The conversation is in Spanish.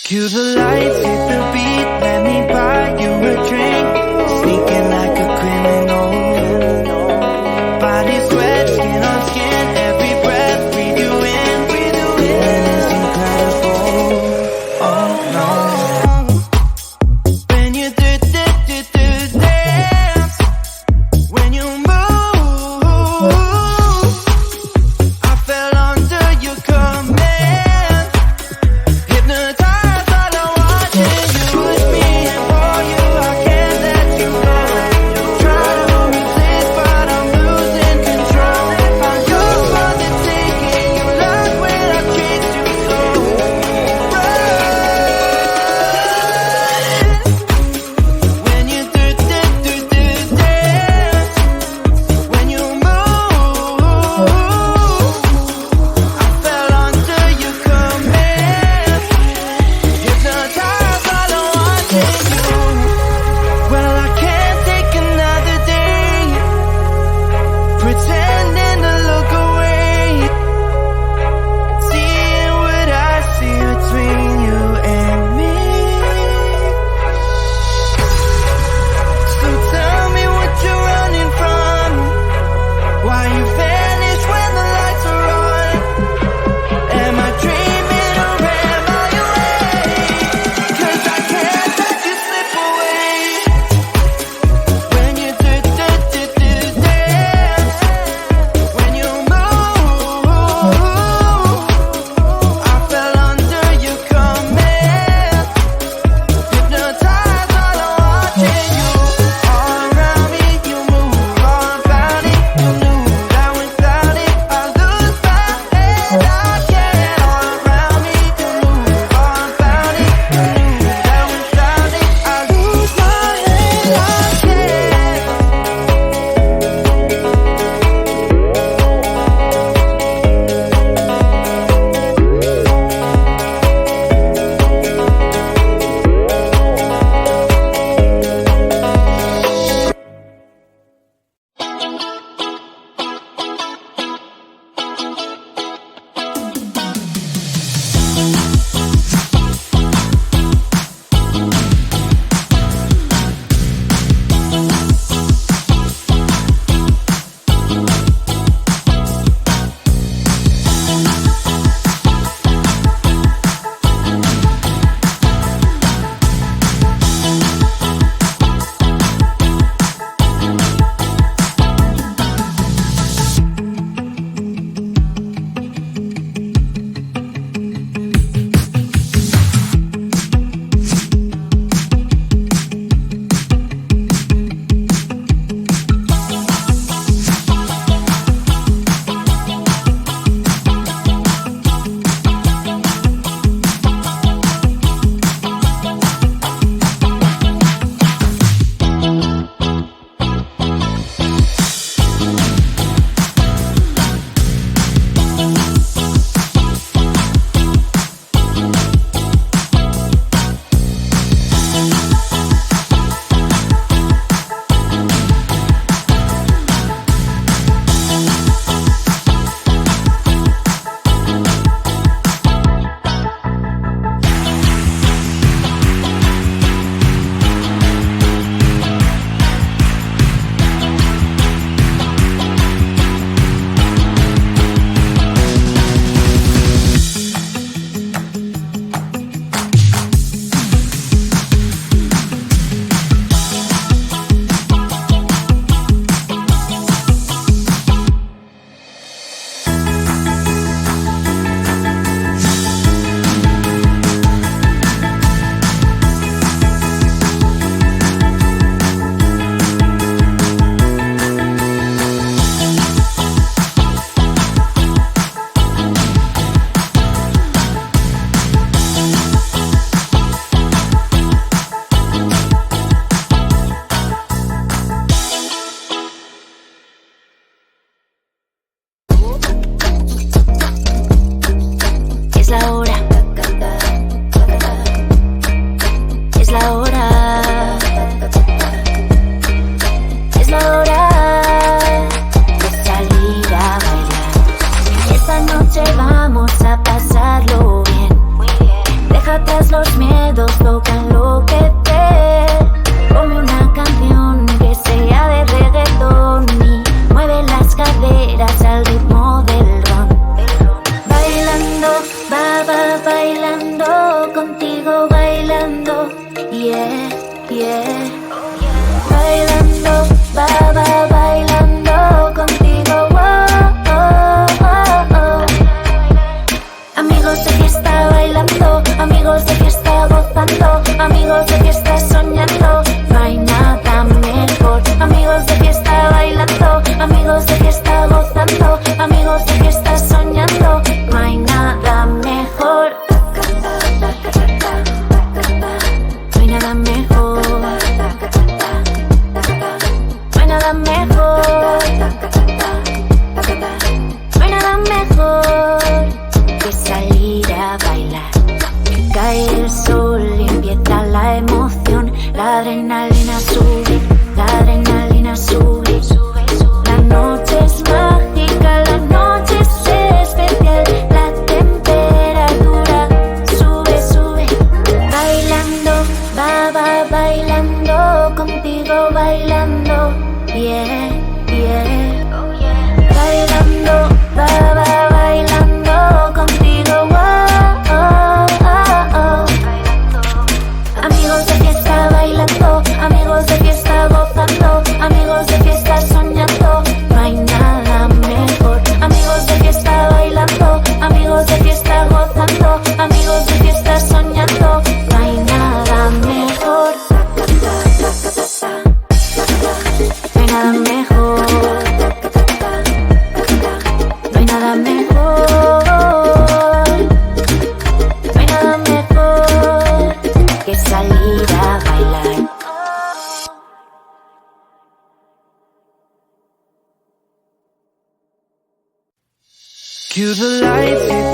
Cue the lights, hit the beat, let me buy you a drink. Sneaking like a criminal. Body sweat, skin on skin, every breath, breathe you in. Feeling is incredible. Oh no. When you dance, when you move, I fell under your command. Hypnotized, all I'm watching you. With me and for you, I can't Va bailando, contigo bailando, yeah, yeah. Bailando, va bailando, contigo, oh, oh, oh, oh. Amigos de fiesta bailando, amigos de fiesta gozando, amigos de fiesta soñando, no hay nada mejor. Amigos de fiesta bailando, amigos de fiesta gozando, amigos de fiesta soñando, no hay nada mejor. No hay nada mejor. No hay nada mejor. No hay nada mejor que salir a bailar. Cae el sol y empieza la emoción. La adrenalina sube, la adrenalina sube. La noche es mágica, la noche es especial. La temperatura sube, sube. Bailando, va bailando, contigo bailando, yeah, yeah. Bailando, va bailando, contigo, oh, oh, oh, oh. Amigos de fiesta bailando, amigos de fiesta gozando, amigos de fiesta soñando, no hay nada mejor. Amigos de fiesta bailando, amigos de fiesta gozando, amigos de fiesta soñando, no hay nada mejor. No hay nada mejor. No hay nada mejor. No hay nada mejor que salir a bailar. Cue the lights.